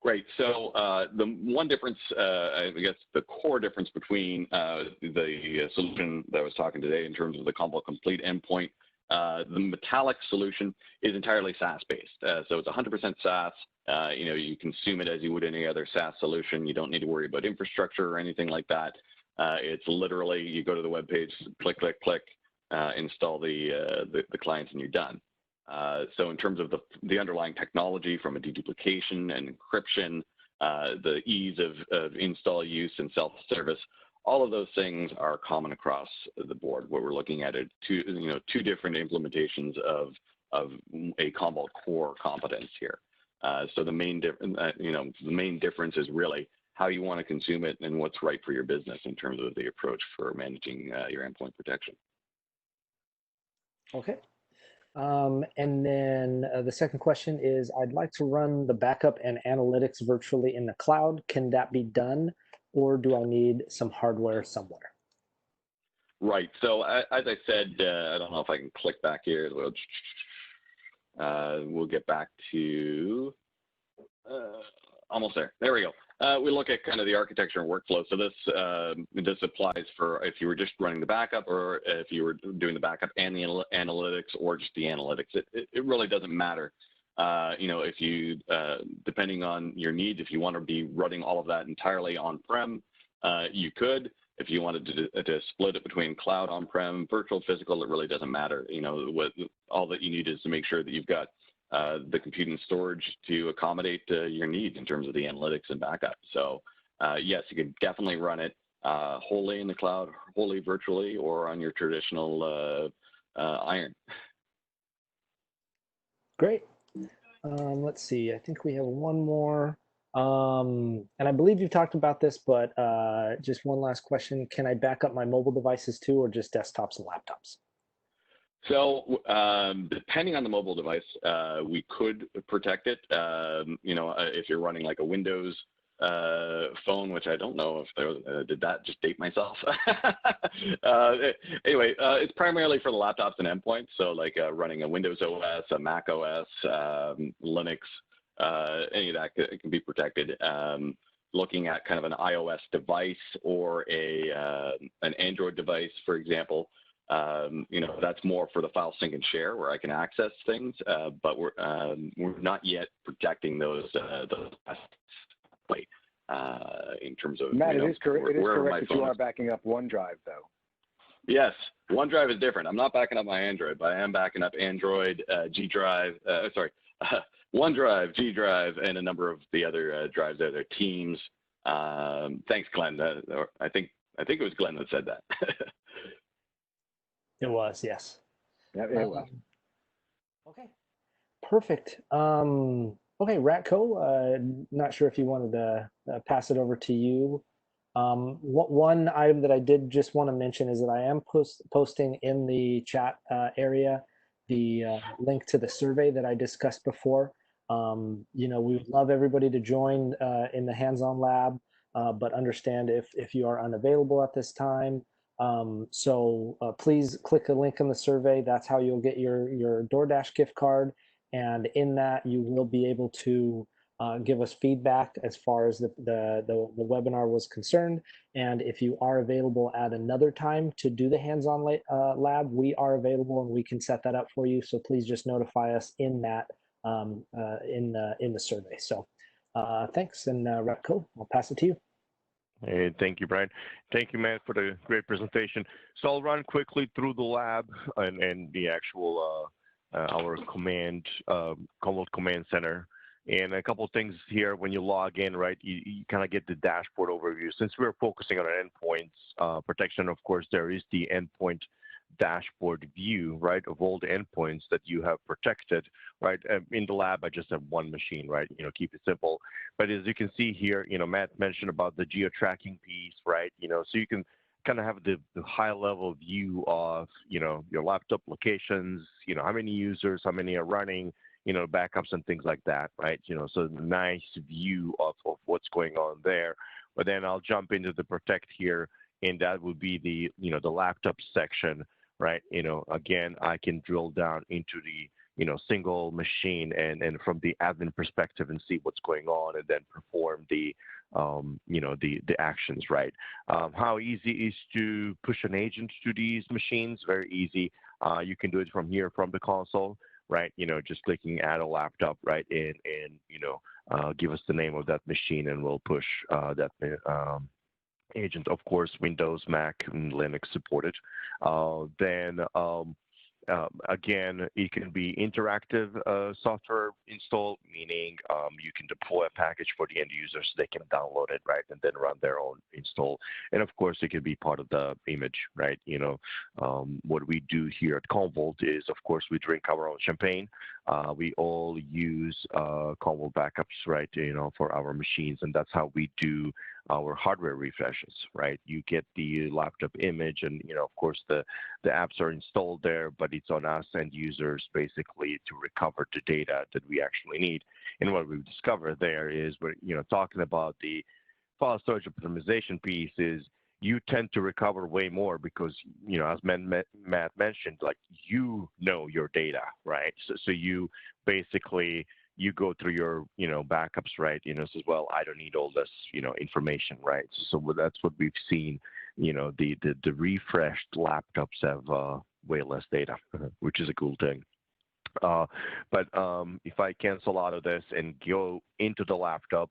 Great. So the one difference, I guess the core difference between the solution that I was talking today in terms of the Commvault Complete Endpoint, the Metallic solution is entirely SaaS-based. So it's 100% SaaS. You consume it as you would any other SaaS solution. You don't need to worry about infrastructure or anything like that. It's literally, you go to the web page, click, click, click, install the clients, and you're done. So in terms of the underlying technology from a deduplication and encryption, the ease of install use and self-service, all of those things are common across the board. What we're looking at are two different implementations of a Commvault core competence here. So the main difference is really how you want to consume it and what's right for your business in terms of the approach for managing your endpoint protection. Okay. And then the second question is, I'd like to run the backup and analytics virtually in the cloud. Can that be done, or do I need some hardware somewhere? Right. So as I said, I don't know if I can click back here. We'll get back to almost there. There we go. We look at kind of the architecture and workflow. So this applies for if you were just running the backup, or if you were doing the backup and the analytics, or just the analytics. It really doesn't matter if you, depending on your needs, if you want to be running all of that entirely on-prem, you could. If you wanted to split it between cloud, on-prem, virtual, physical, it really doesn't matter. All that you need is to make sure that you've got the compute and storage to accommodate your need in terms of the analytics and backup. So yes, you can definitely run it wholly in the cloud, wholly virtually, or on your traditional iron. Great. Let's see. I think we have one more. And I believe you've talked about this, but just one last question. Can I back up my mobile devices too, or just desktops and laptops? So depending on the mobile device, we could protect it. If you're running like a Windows phone, which I don't know if did that just date myself. Anyway, it's primarily for the laptops and endpoints. So like running a Windows OS, a Mac OS, Linux, any of that can be protected. Looking at kind of an iOS device or an Android device, for example, that's more for the file sync and share where I can access things, but we're not yet protecting those in terms of Matt, it is correct that you are is. backing up OneDrive though. Yes, OneDrive is different. I'm not backing up my Android, but I am backing up Android, G Drive, OneDrive, G Drive, and a number of the other drives there. They're Teams. Thanks, Glenn. I think it was Glenn that said that. It was, yes. Yeah, it was. Okay, perfect. Okay, Ratco, not sure if you wanted to pass it over to you. One item that I did just want to mention is that I am posting in the chat area the link to the survey that I discussed before. We would love everybody to join in the hands-on lab, but understand if you are unavailable at this time. So please click a link in the survey. That's how you'll get your DoorDash gift card. And in that, you will be able to give us feedback as far as the webinar was concerned. And if you are available at another time to do the hands-on lab, we are available and we can set that up for you. So please just notify us in that in the survey. So thanks, and Ratco, I'll pass it to you. Hey, thank you, Brian. Thank you, Matt, for the great presentation. So I'll run quickly through the lab and the actual our Commvault Command Center. And a couple of things here when you log in, right, you kind of get the dashboard overview. Since we're focusing on endpoints protection, of course, there is the endpoint dashboard view, right, of all the endpoints that you have protected, right? In the lab, I just have one machine, right? Keep it simple. But as you can see here, Matt mentioned about the geo-tracking piece, right? So you can kind of have the high-level view of, your laptop locations, how many users, how many are running, backups and things like that, right? So nice view of what's going on there. But then I'll jump into the protect here, and that would be the, the laptop section, right? Again, I can drill down into the, single machine and from the admin perspective and see what's going on and then perform the, the actions, right? How easy is to push an agent to these machines? Very easy. You can do it from here, from the console, right? Just clicking add a laptop, right? And give us the name of that machine and we'll push that agent. Of course, Windows, Mac, and Linux supported. Again, it can be interactive software installed, meaning you can deploy a package for the end user so they can download it, right, and then run their own install. And of course, it can be part of the image, right? What we do here at Commvault is, of course, we drink our own champagne. We all use Commvault backups, right, for our machines, and that's how we do our hardware refreshes, right? You get the laptop image and, of course, the apps are installed there, but it's on us end users basically to recover the data that we actually need. And what we've discovered there is we're, talking about the file storage optimization piece is you tend to recover way more because, as Matt mentioned, like, your data, right? So you basically, you go through your, backups, right? Says, well, I don't need all this, information, right? So that's what we've seen. The refreshed laptops have way less data, which is a cool thing. If I cancel out of this and go into the laptop,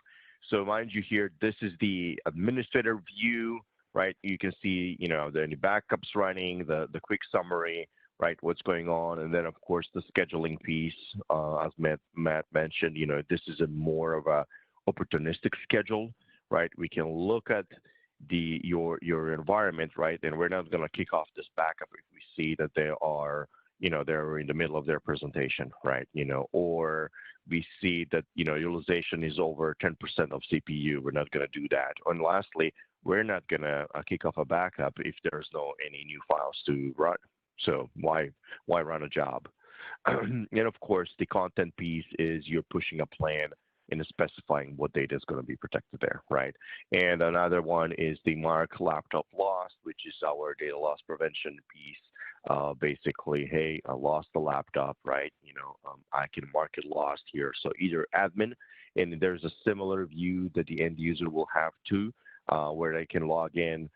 so mind you here, this is the administrator view, right? You can see, any backups running, the quick summary, right? What's going on, and then of course the scheduling piece, as Matt mentioned, this is a more of a opportunistic schedule, right? We can look at your environment, right? And we're not going to kick off this backup if we see that they are, they're in the middle of their presentation, right? Or we see that, utilization is over 10% of CPU. We're not going to do that. And lastly, we're not going to kick off a backup if there's any new files to run. So why run a job? And of course, the content piece is you're pushing a plan and specifying what data is going to be protected there, right? And another one is the mark laptop lost, which is our data loss prevention piece. Basically, hey, I lost the laptop, right? I can mark it lost here. So either admin, and there's a similar view that the end user will have too, where they can log in,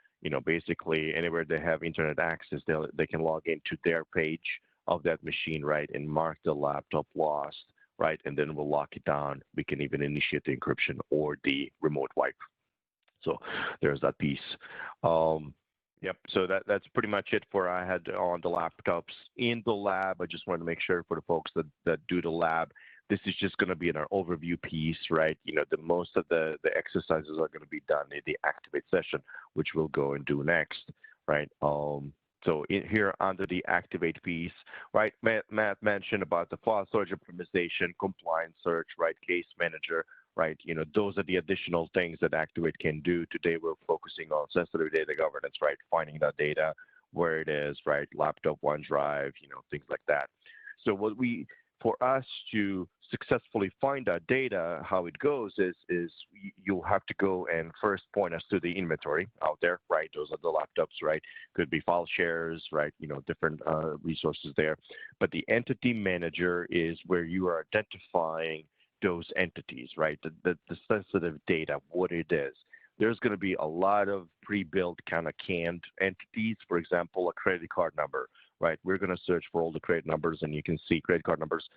basically anywhere they have internet access, they can log into their page of that machine, right, and mark the laptop lost, right, and then we'll lock it down. We can even initiate the encryption or the remote wipe. So there's that piece. Yep, so that's pretty much it for I had on the laptops. In the lab, I just wanted to make sure for the folks that do the lab, this is just going to be an overview piece, right? The most of the exercises are going to be done in the Activate session, which we'll go and do next, right? So in here under the Activate piece, right, Matt mentioned about the file storage optimization, compliance search, right, case manager, right? Those are the additional things that Activate can do. Today we're focusing on sensitive data governance, right? Finding that data, where it is, right? Laptop, OneDrive, things like that. So for us to successfully find that data, how it goes is you'll have to go and first point us to the inventory out there, right? Those are the laptops, right? Could be file shares, right? Different resources there. But the entity manager is where you are identifying those entities, right? The sensitive data, what it is. There's going to be a lot of pre-built kind of canned entities. For example, a credit card number, right? We're going to search for all the credit numbers, and you can see credit card numbers.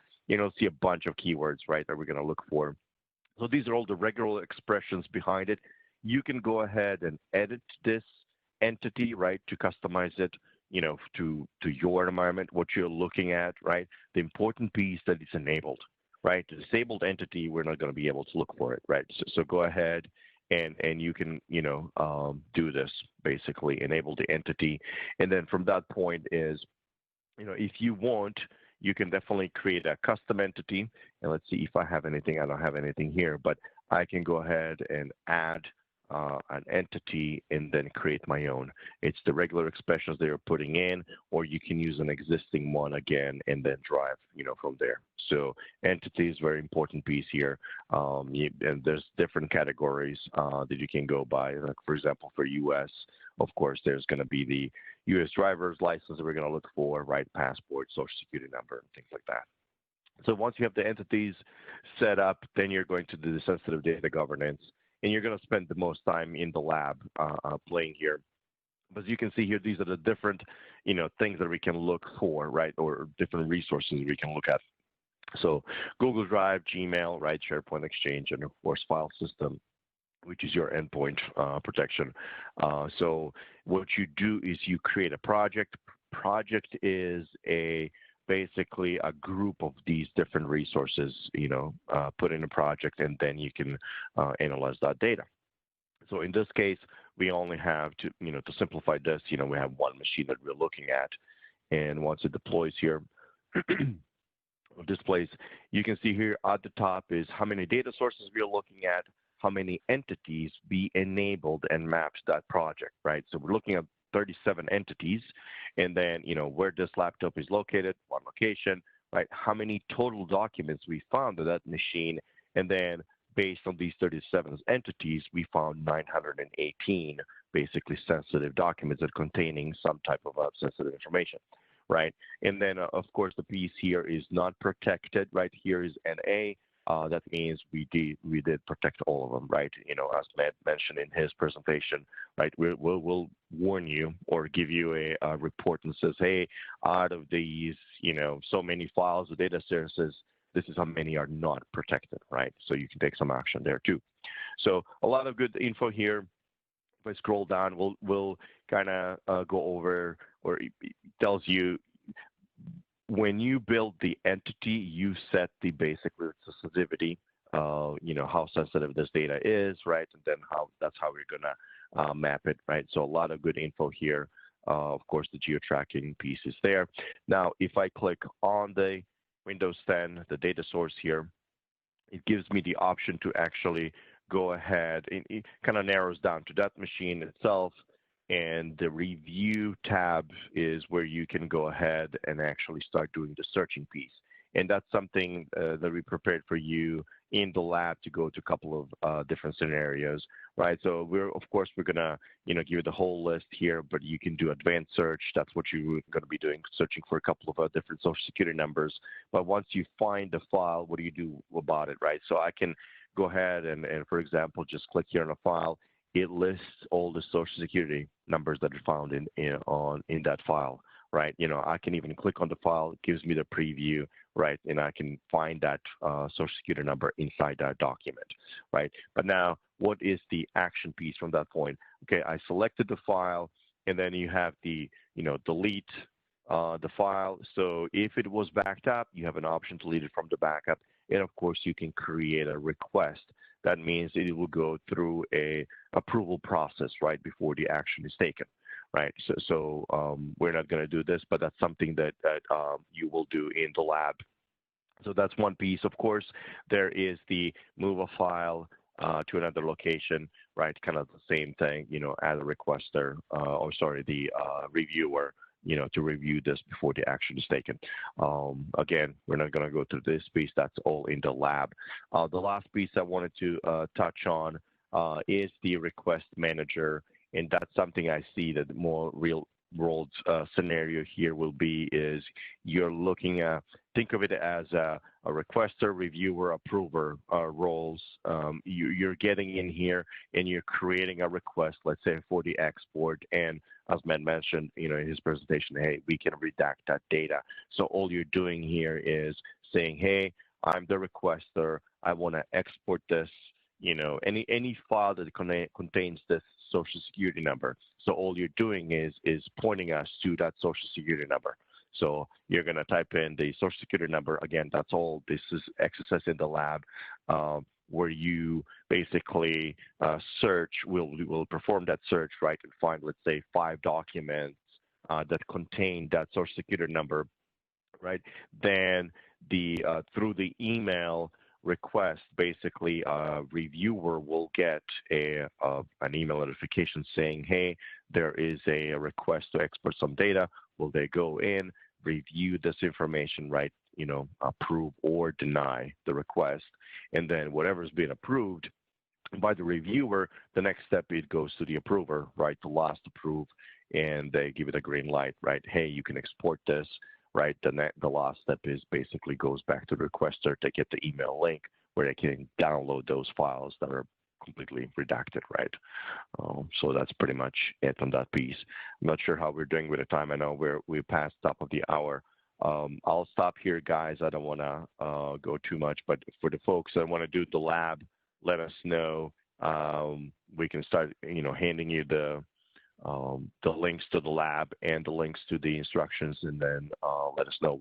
See a bunch of keywords, right, that we're going to look for. So these are all the regular expressions behind it. You can go ahead and edit this entity, right, to customize it, to your environment, what you're looking at, right? The important piece that it's enabled, right? The disabled entity, we're not going to be able to look for it, right? So go ahead and you can, do this, basically enable the entity. And then from that point is, if you want, you can definitely create a custom entity. And let's see if I have anything. I don't have anything here, but I can go ahead and add an entity and then create my own. It's the regular expressions that you're putting in, or you can use an existing one again and then drive, from there. So entity is a very important piece here. And there's different categories that you can go by. Like for example, for US, of course, there's going to be the US driver's license that we're going to look for, right? Passport, social security number, and things like that. So once you have the entities set up, then you're going to do the sensitive data governance. And you're going to spend the most time in the lab playing here. But as you can see here, these are the different, things that we can look for, right, or different resources we can look at. So Google Drive, Gmail, right, SharePoint Exchange, and of course, file system, which is your endpoint protection. So what you do is you create a project. Project is basically a group of these different resources, put in a project, and then you can analyze that data. So in this case, we only have to simplify this, we have one machine that we're looking at. And once it deploys here, displays, you can see here at the top is how many data sources we're looking at, how many entities be enabled and mapped to that project, right? So we're looking at 37 entities, and then, where this laptop is located, one location, right? How many total documents we found on that machine, and then based on these 37 entities, we found 918 basically sensitive documents that containing some type of sensitive information, right? And then, of course, the piece here is not protected, right? Here is NA. that means we did protect all of them, right? As Matt mentioned in his presentation, right? We'll warn you or give you a report and says, hey, out of these, so many files, the data sources, this is how many are not protected, right? So you can take some action there too. So a lot of good info here. If I scroll down, we'll kind of go over, or it tells you when you build the entity, you set the basically sensitivity, how sensitive this data is, right? And then that's how we're gonna map it, right? So a lot of good info here. Of course, the geo-tracking piece is there. Now, if I click on the Windows 10, the data source here, it gives me the option to actually go ahead, and it kind of narrows down to that machine itself. And the review tab is where you can go ahead and actually start doing the searching piece. And that's something that we prepared for you in the lab to go to a couple of different scenarios, right? So we're gonna, give you the whole list here, but you can do advanced search. That's what you're gonna be doing, searching for a couple of different social security numbers. But once you find the file, what do you do about it, right? So I can go ahead and for example, just click here on a file. It lists all the social security numbers that are found in that file, right? I can even click on the file, it gives me the preview, right? And I can find that social security number inside that document, right? But now, what is the action piece from that point? Okay, I selected the file, and then you have the, delete the file. So if it was backed up, you have an option to delete it from the backup. And of course, you can create a request. That means it will go through a approval process, right, before the action is taken, right? So we're not going to do this, but that's something that you will do in the lab. So that's one piece. Of course, there is the move a file to another location, right? Kind of the same thing, add a requester, the reviewer, to review this before the action is taken. Again, we're not going to go through this piece. That's all in the lab. The last piece I wanted to touch on is the request manager. And that's something I see that more real world scenario here will be is you're looking at, think of it as a requester, reviewer, approver roles. You're getting in here and you're creating a request, let's say for the export. And as Matt mentioned, in his presentation, hey, we can redact that data. So all you're doing here is saying, hey, I'm the requester. I want to export this, any file that contains this social security number. So all you're doing is pointing us to that social security number. So you're going to type in the social security number. Again, that's all. This is exercise in the lab where you basically search. We'll perform that search, right, and find, let's say, 5 documents that contain that social security number, right? Then through the email request, basically a reviewer will get an email notification saying, hey, there is a request to export some data. Will they go in, review this information, right? Approve or deny the request. And then whatever's been approved by the reviewer, the next step, it goes to the approver, right? The last approve, and they give it a green light, right? Hey, you can export this. Right, the last step is basically goes back to the requester to get the email link where they can download those files that are completely redacted, right? So that's pretty much it on that piece. I'm not sure how we're doing with the time. I know we're past top of the hour. I'll stop here, guys. I don't want to go too much, but for the folks that want to do the lab, let us know. We can start, handing you the links to the lab and the links to the instructions, and then let us know.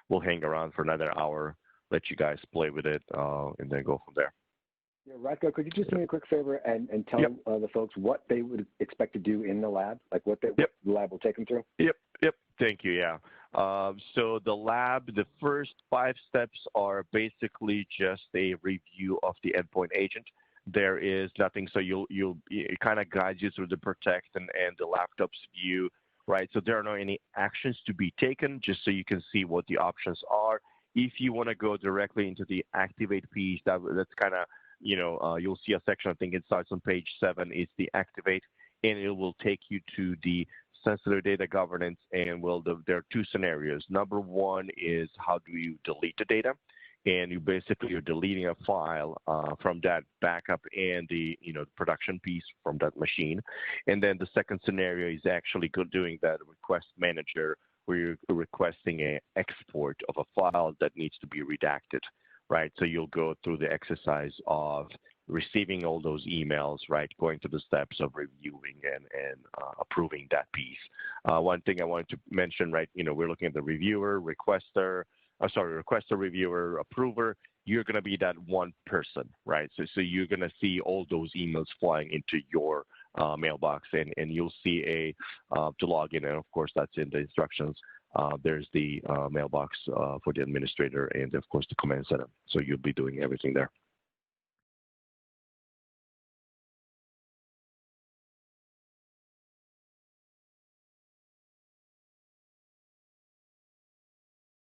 We'll hang around for another hour, let you guys play with it, and then go from there. Yeah, Ratko, could you just do me a quick favor and tell the folks what they would expect to do in the lab, like what the lab will take them through? Yep. Thank you. Yeah. So the lab, the first 5 steps are basically just a review of the endpoint agent. There is nothing, so it kind of guides you through the protect and the laptop's view, right? So there are no any actions to be taken, just so you can see what the options are. If you want to go directly into the activate piece, that's kind of, you'll see a section, I think it starts on page 7, it's the activate, and it will take you to the sensitive data governance. And there are 2 scenarios. Number 1 is how do you delete the data? and you're deleting a file from that backup and the production piece from that machine. And then the second scenario is actually doing that request manager where you're requesting an export of a file that needs to be redacted, right? So you'll go through the exercise of receiving all those emails, right? Going through the steps of reviewing and approving that piece. One thing I wanted to mention, right? We're looking at the reviewer, requester, reviewer, approver. You're going to be that one person, right? So you're going to see all those emails flying into your mailbox, and you'll see to log in, and of course that's in the instructions. There's the mailbox for the administrator and of course the command center. So you'll be doing everything there.